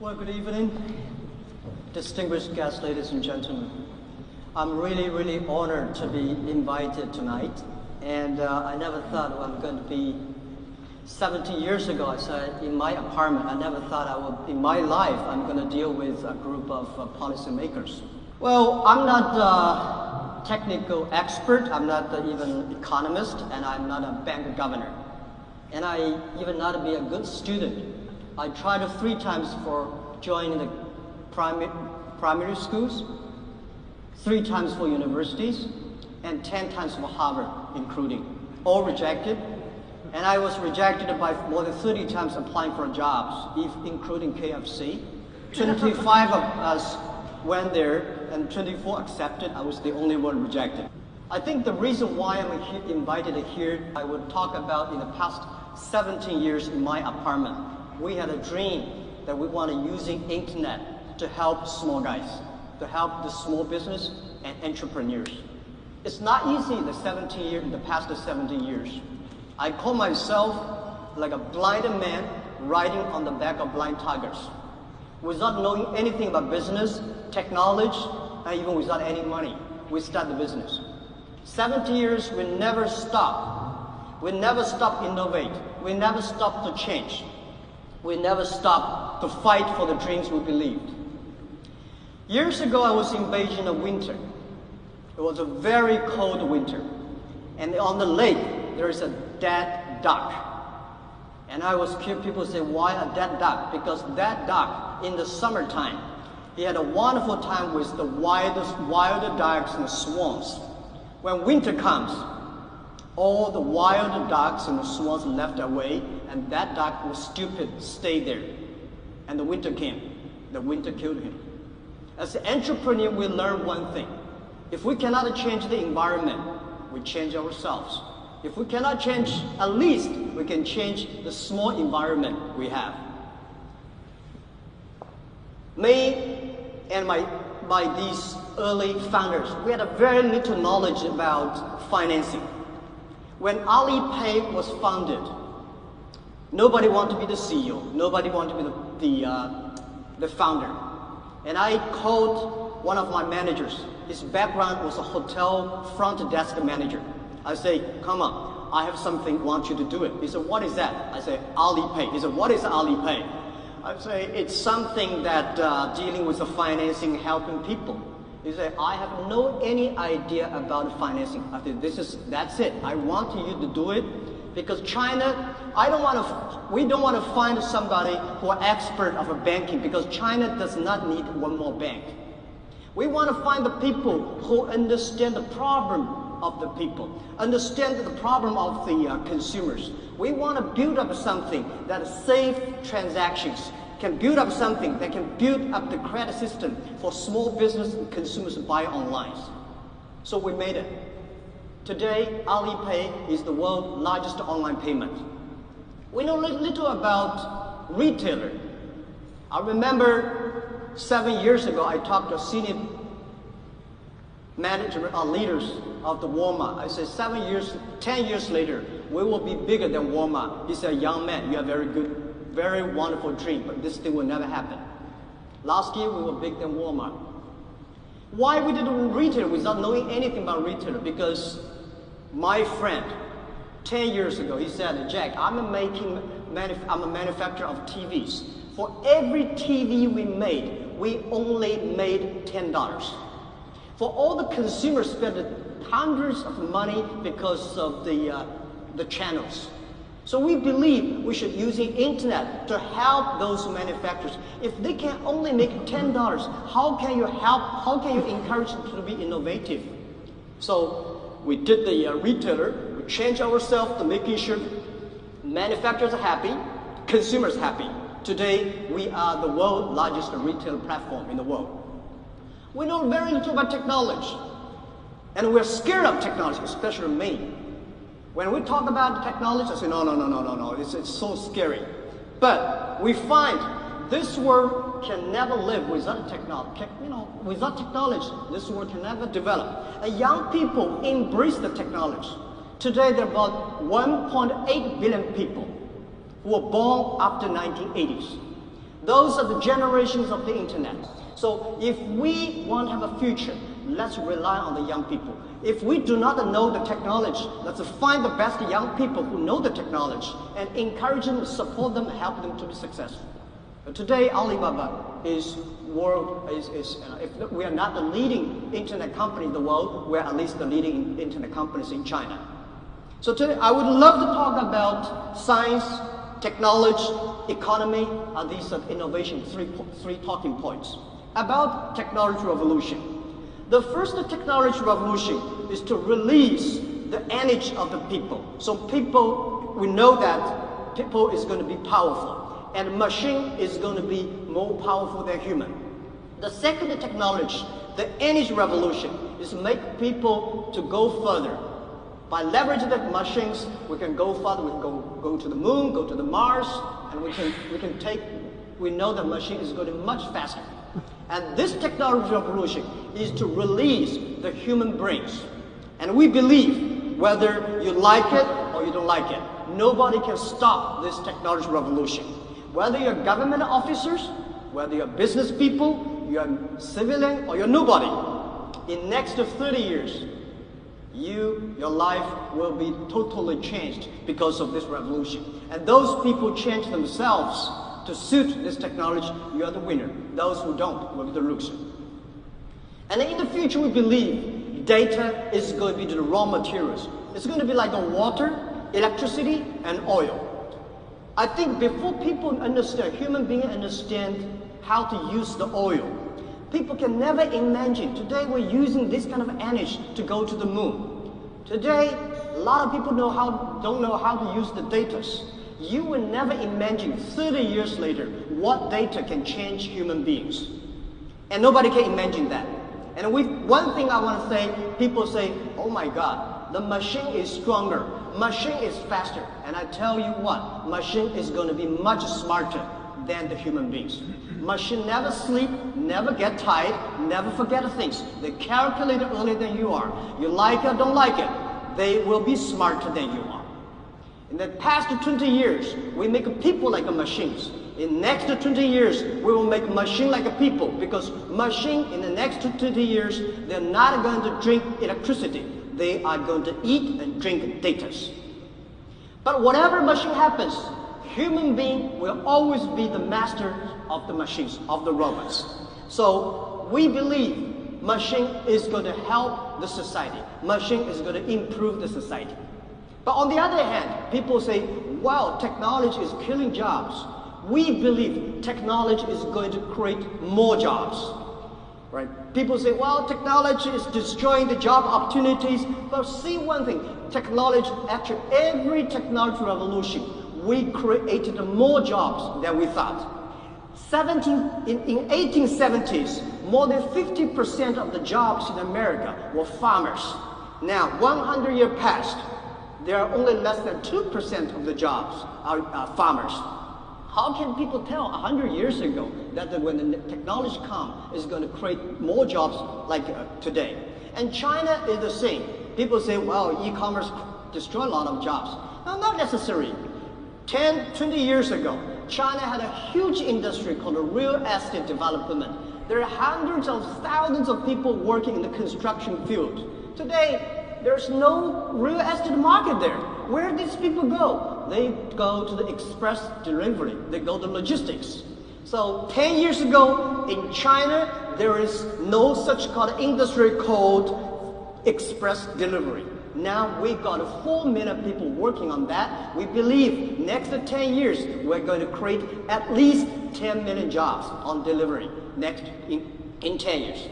Well, good evening, distinguished guests, ladies and gentlemen. I'm really honored to be invited tonight. And I never thought I'm going to be 17 years ago. I said in my apartment, I never thought I would, in my life, I'm going to deal with a group of policymakers. Well, I'm not a technical expert. I'm not even economist, and I'm not a bank governor. And I even not to be a good student. I tried 3 times for joining the primary schools, 3 times for universities, and 10 times for Harvard, including. All rejected. And I was rejected by more than 30 times applying for jobs, including KFC. 25 of us went there, and 24 accepted. I was the only one rejected. I think the reason why I'm invited here, I would talk about in the past 17 years in my apartment. We had a dream that we want to using internet to help small guys, to help the small business and entrepreneurs. It's not easy in the past 17 years. I call myself like a blind man riding on the back of blind tigers. Without knowing anything about business, technology, and even without any money, we start the business. 17 years, we never stop. We never stop innovate. We never stop to change. We never stop to fight for the dreams we believed. Years ago, I was in Beijing in winter. It was a very cold winter. And on the lake, there is a dead duck. And people say, why a dead duck? Because that duck, in the summertime, he had a wonderful time with the wild ducks and the swans. When winter comes, all the wild ducks and the swans left away, and that duck was stupid, stayed there. And the winter came. The winter killed him. As an entrepreneur, we learn one thing. If we cannot change the environment, we change ourselves. If we cannot change, at least we can change the small environment we have. Me and these early founders, we had a very little knowledge about financing. When Alipay was founded, nobody wanted to be the CEO. Nobody wanted to be the founder. And I called one of my managers. His background was a hotel front desk manager. I say, come on, I have something, want you to do it. He said, what is that? I say, Alipay. He said, what is Alipay? I say, it's something that dealing with the financing, helping people. He said, I have no any idea about financing. I said, that's it. I want you to do it because China, we don't want to find somebody who are expert of banking because China does not need one more bank. We want to find the people who understand the problem of the people, understand the problem of the consumers. We want to build up something that safe transactions, can build up something that can build up the credit system for small business and consumers to buy online. So we made it. Today, Alipay is the world's largest online payment. We know little about retailer. I remember 7 years ago, I talked to senior management leaders of the Walmart. I said, 10 years later, we will be bigger than Walmart. He said, young man, you have very wonderful dream, but this thing will never happen. Last year, we were bigger than Walmart. Why we did retail without knowing anything about retailer? Because my friend, 10 years ago, he said, Jack, I'm a manufacturer of TVs. For every TV we made, we only made $10. For all the consumers spent hundreds of money because of the channels. So we believe we should use the internet to help those manufacturers. If they can only make $10, how can you help? How can you encourage them to be innovative? So we did the retailer. We changed ourselves to making sure manufacturers are happy, consumers happy. Today we are the world's largest retail platform in the world. We know very little about technology, and we're scared of technology, especially me. When we talk about technology, I say, no, it's so scary. But we find this world can never live without technology. Without technology, this world can never develop. And young people embrace the technology. Today, there are about 1.8 billion people who were born after 1980s. Those are the generations of the internet. So if we want to have a future, let's rely on the young people. If we do not know the technology, let's find the best young people who know the technology and encourage them, support them, help them to be successful. But today, Alibaba is if we are not the leading internet company in the world, we're at least the leading internet companies in China. So today, I would love to talk about science, technology, economy, and these are innovation, three talking points. About technology revolution. The first technology revolution is to release the energy of the people. So people, we know that people is going to be powerful. And machine is going to be more powerful than human. The second technology, the energy revolution, is to make people to go further. By leveraging the machines, we can go further. We can go to the moon, go to the Mars, and we know the machine is going much faster. And this technology revolution is to release the human brains. And we believe, whether you like it or you don't like it, nobody can stop this technology revolution. Whether you're government officers, whether you're business people, you're civilian, or you're nobody, in next 30 years, your life will be totally changed because of this revolution. And those people change themselves to suit this technology, you are the winner. Those who don't will be the loser. And in the future, we believe data is going to be the raw materials. It's going to be like the water, electricity, and oil. I think before people understand, human beings understand how to use the oil, people can never imagine. Today we're using this kind of energy to go to the moon. Today, a lot of people don't know how to use the data. You will never imagine 30 years later what data can change human beings. And nobody can imagine that. And one thing I want to say, people say, oh my God, the machine is stronger. Machine is faster. And I tell you what, machine is going to be much smarter than the human beings. Machine never sleep, never get tired, never forget things. They calculate it earlier than you are. You like it, don't like it. They will be smarter than you are. In the past 20 years, we make people like machines. In next 20 years, we will make machine like people, because machine in the next 20 years, they're not going to drink electricity. They are going to eat and drink data. But whatever machine happens, human being will always be the master of the machines, of the robots. So we believe machine is going to help the society. Machine is going to improve the society. But on the other hand, people say, wow, technology is killing jobs. We believe technology is going to create more jobs. Right? People say, well, technology is destroying the job opportunities. But see one thing, technology, actually every technology revolution, we created more jobs than we thought. In 1870s, more than 50% of the jobs in America were farmers. Now, 100 years past, there are only less than 2% of the jobs are farmers. How can people tell 100 years ago that when the technology comes, it's going to create more jobs like today? And China is the same. People say, well, e-commerce destroyed a lot of jobs. No, not necessarily. 10, 20 years ago, China had a huge industry called real estate development. There are hundreds of thousands of people working in the construction field. Today, there's no real estate market there. Where do these people go? They go to the express delivery. They go to logistics. So 10 years ago in China, there is no such called industry called express delivery. Now we got 4 million people working on that. We believe next 10 years, we're going to create at least 10 million jobs on delivery in 10 years.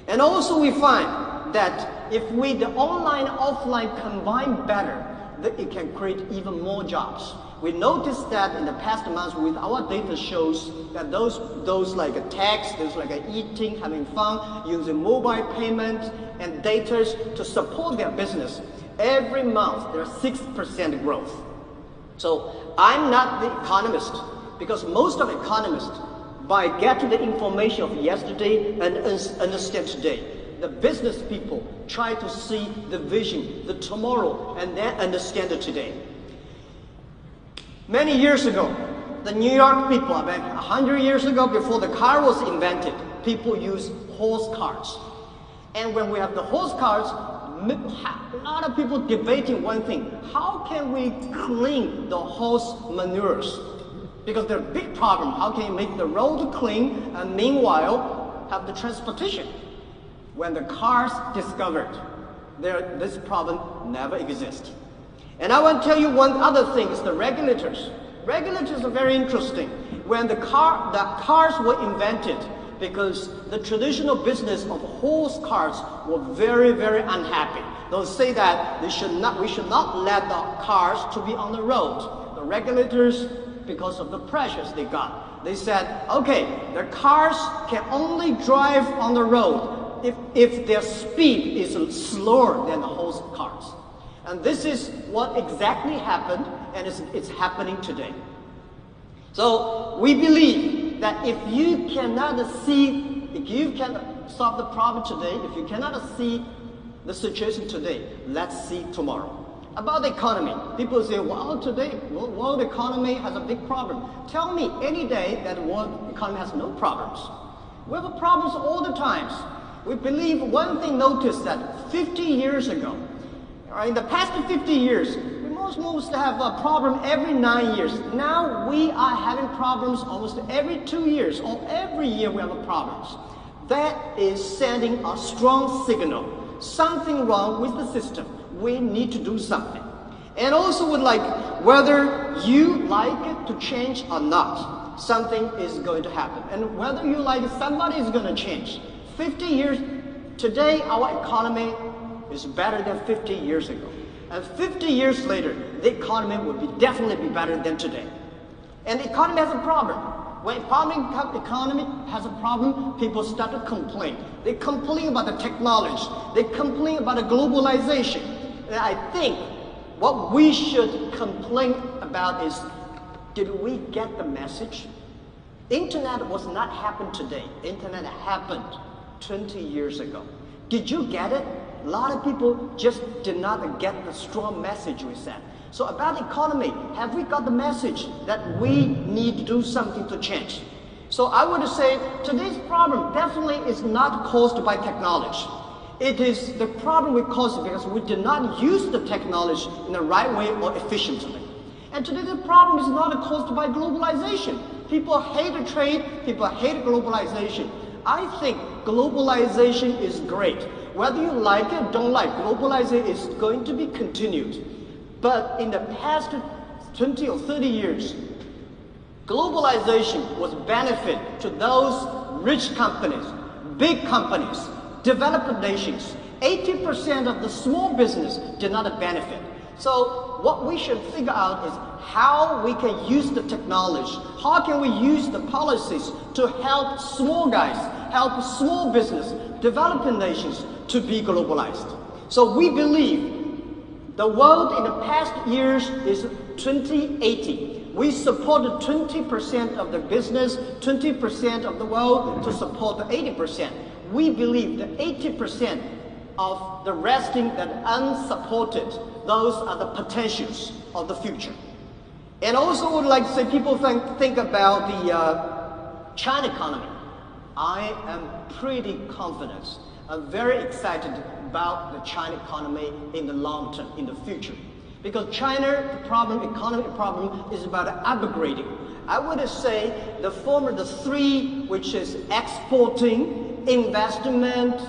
And also we find that if the online, offline combine better, that it can create even more jobs. We noticed that in the past months with our data shows that those like a text, those like a eating, having fun, using mobile payment and data to support their business. Every month there's 6% growth. So I'm not the economist, because most of economists, by getting the information of yesterday and understand today, the business people try to see the vision, the tomorrow, and then understand it today. Many years ago, the New York people, about 100 years ago, before the car was invented, people used horse carts. And when we have the horse carts, a lot of people debating one thing: how can we clean the horse manures? Because they're a big problem. How can you make the road clean and meanwhile have the transportation? When the cars discovered, this problem never exists. And I want to tell you one other thing: is the regulators. Regulators are very interesting. When the cars were invented, because the traditional business of horse carts were very, very unhappy. They'll say that we should not let the cars to be on the road. The regulators, because of the pressures they got, they said, okay, the cars can only drive on the road if their speed is slower than the horse carts. And this is what exactly happened, and it's happening today. So we believe that if you cannot solve the problem today, if you cannot see the situation today, let's see tomorrow. About the economy, people say, well, today, world economy has a big problem. Tell me any day that the world economy has no problems. We have problems all the times. We believe one thing, notice that 50 years ago, in the past 50 years, we most have a problem every 9 years. Now we are having problems almost every 2 years, or every year we have problems. That is sending a strong signal. Something wrong with the system. We need to do something. And also would like, whether you like it to change or not, something is going to happen. And whether you like it, somebody is going to change. 50 years, today our economy is better than 50 years ago. And 50 years later, the economy will definitely be better than today. And the economy has a problem. When economy has a problem, people start to complain. They complain about the technology. They complain about the globalization. And I think what we should complain about is, did we get the message? Internet was not happened today. Internet happened 20 years ago. Did you get it? A lot of people just did not get the strong message we sent. So about the economy, have we got the message that we need to do something to change? So I would say today's problem definitely is not caused by technology. It is the problem we caused because we did not use the technology in the right way or efficiently. And today the problem is not caused by globalization. People hate trade, people hate globalization. I think globalization is great. Whether you like it or don't like, globalization is going to be continued. But in the past 20 or 30 years, globalization was benefit to those rich companies, big companies, developed nations. 80% of the small business did not benefit. So what we should figure out is how we can use the technology, how can we use the policies to help small guys, help small business, developing nations to be globalized. So we believe the world in the past years is 2080. We supported 20% of the business, 20% of the world to support the 80%. We believe the 80% of the resting that unsupported, those are the potentials of the future. And also would like to say, people think about the China economy. I am pretty confident. I'm very excited about the China economy in the long term, in the future. Because China, economic problem is about upgrading. I would say the three, which is exporting, investment,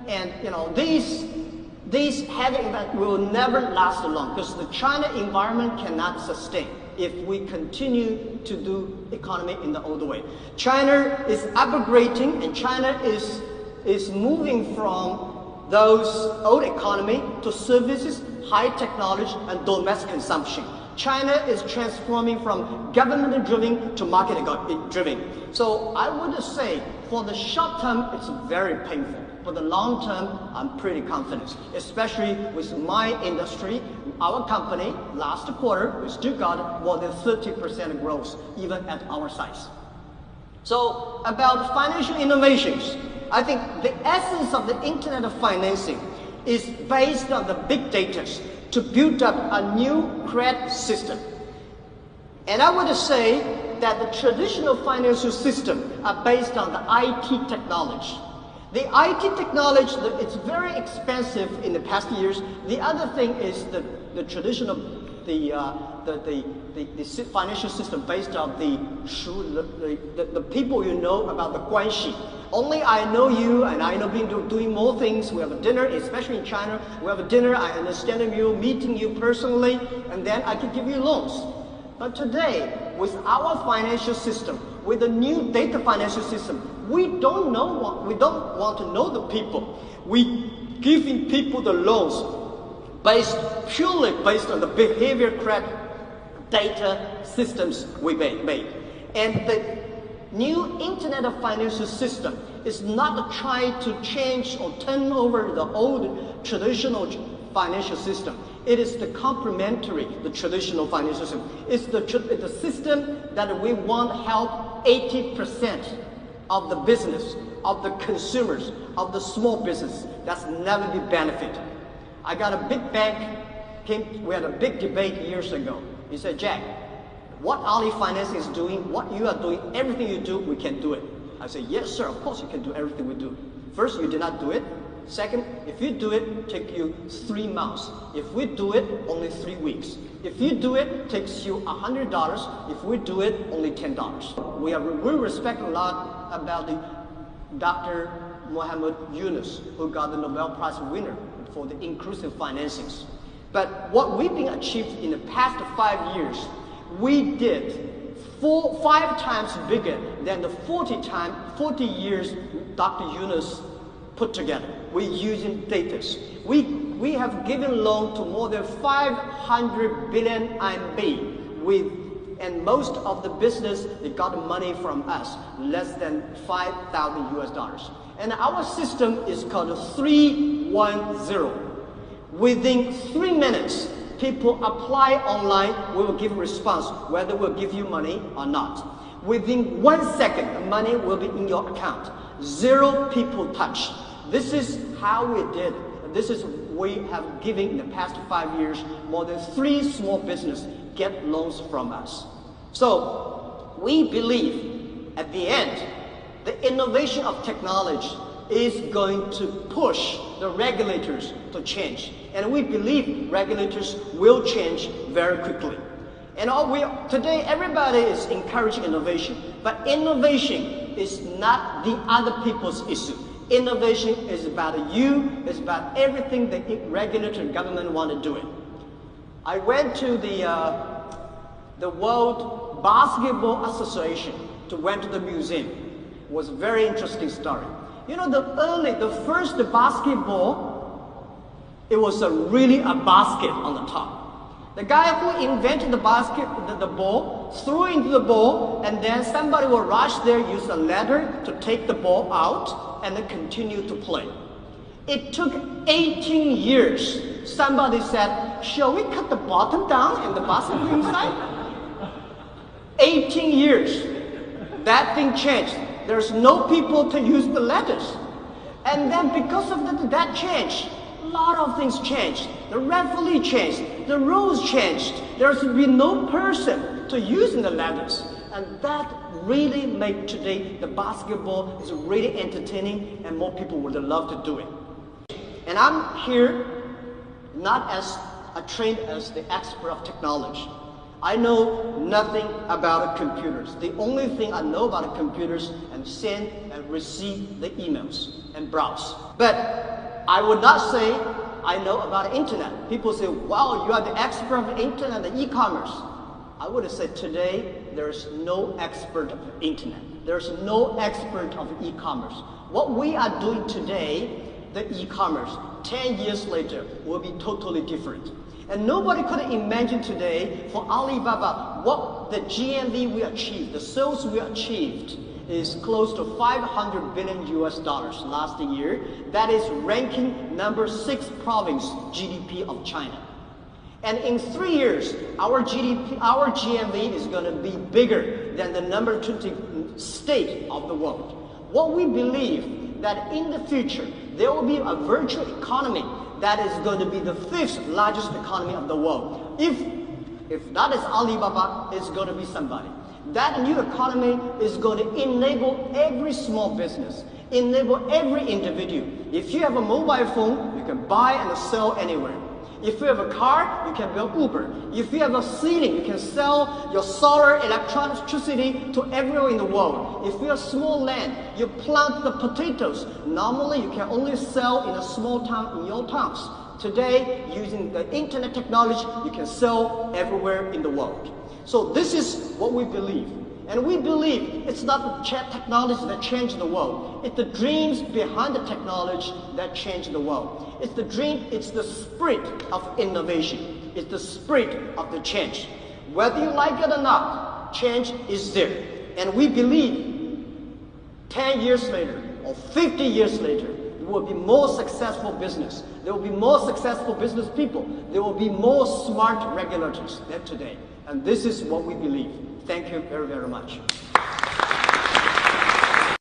and these heavy investment will never last long because the China environment cannot sustain if we continue to do economy in the old way. China is upgrading, and China is moving from those old economy to services, high technology, and domestic consumption. China is transforming from government-driven to market-driven. So I would say for the short term, it's very painful. For the long term, I'm pretty confident, especially with my industry. Our company, last quarter, we still got more than 30% growth, even at our size. So about financial innovations, I think the essence of the Internet of financing is based on the big data to build up a new credit system. And I would say that the traditional financial system are based on the IT technology. The IT technology, it's very expensive in the past years. The other thing is the traditional, the financial system based on the people you know about the 关系. Only I know you and I know being doing more things. We have a dinner, especially in China. We have a dinner, I understand you, meeting you personally, and then I can give you loans. But today, with our financial system, with the new data financial system, we don't want to know the people. We giving people the loans purely based on the behavior credit data systems we made. And the new internet of financial system is not trying to change or turn over the old traditional financial system. It is the complementary, the traditional financial system. It's the system that we want to help 80% of the business, of the consumers, of the small business. That's never be benefit. I got a big bank, we had a big debate years ago. He said, Jack, what Ali Finance is doing, what you are doing, everything you do, we can do it. I said, yes, sir, of course you can do everything we do. First, you did not do it. Second, if you do it, take you 3 months. If we do it, only 3 weeks. If you do it, takes you $100. If we do it, only $10. We respect a lot about the Dr. Muhammad Yunus, who got the Nobel Prize winner for the inclusive financings. But what we've been achieved in the past 5 years, we did 5 times bigger than the 40 years Dr. Yunus put together. We're using data. We have given loan to more than 500 billion RMB and most of the business, they got money from us, less than $5,000. And our system is called 310. Within 3 minutes, people apply online, we will give a response whether we'll give you money or not. Within 1 second, the money will be in your account. 0 people touch. This is how we did. This is we have given in the past 5 years more than 3 small businesses get loans from us. So we believe at the end, the innovation of technology is going to push the regulators to change. And we believe regulators will change very quickly. And today everybody is encouraging innovation, but innovation is not the other people's issue. Innovation is about you, it's about everything the regulator and government want to do it. I went to the World Basketball Association, went to the museum. It was a very interesting story. You know, the first basketball, it was really a basket on the top. The guy who invented the ball, threw into the ball, and then somebody will rush there, use a ladder to take the ball out, and then continue to play. It took 18 years. Somebody said, shall we cut the bottom down and the basket inside? 18 years. That thing changed. There's no people to use the ladders. And then because of that change, a lot of things changed. The referee changed. The rules changed. There's been no person to use the ladders. And that really made today the basketball is really entertaining and more people would love to do it. And I'm here not as trained as the expert of technology. I know nothing about computers. The only thing I know about computers and send and receive the emails and browse. But I would not say I know about internet. People say, wow, you are the expert of internet and e-commerce. I would say today there's no expert of internet. There's no expert of e-commerce. What we are doing today, the e-commerce, 10 years later will be totally different. And nobody could imagine today for Alibaba what the GMV we achieved, the sales we achieved is close to $500 billion last year. That is ranking number 6 province GDP of China. And in 3 years, our GMV is going to be bigger than the number 20 state of the world. What we believe that in the future, there will be a virtual economy that is going to be the 5th largest economy of the world. If If that is Alibaba, it's going to be somebody. That new economy is going to enable every small business, enable every individual. If you have a mobile phone, you can buy and sell anywhere. If you have a car, you can build Uber. If you have a ceiling, you can sell your solar electricity to everywhere in the world. If you have small land, you plant the potatoes. Normally, you can only sell in a small town in your towns. Today, using the internet technology, you can sell everywhere in the world. So this is what we believe. And we believe it's not the technology that changed the world. It's the dreams behind the technology that changed the world. It's the dream, it's the spirit of innovation. It's the spirit of the change. Whether you like it or not, change is there. And we believe 10 years later or 50 years later, there will be more successful business. There will be more successful business people. There will be more smart regulators than today. And this is what we believe. Thank you very, very much.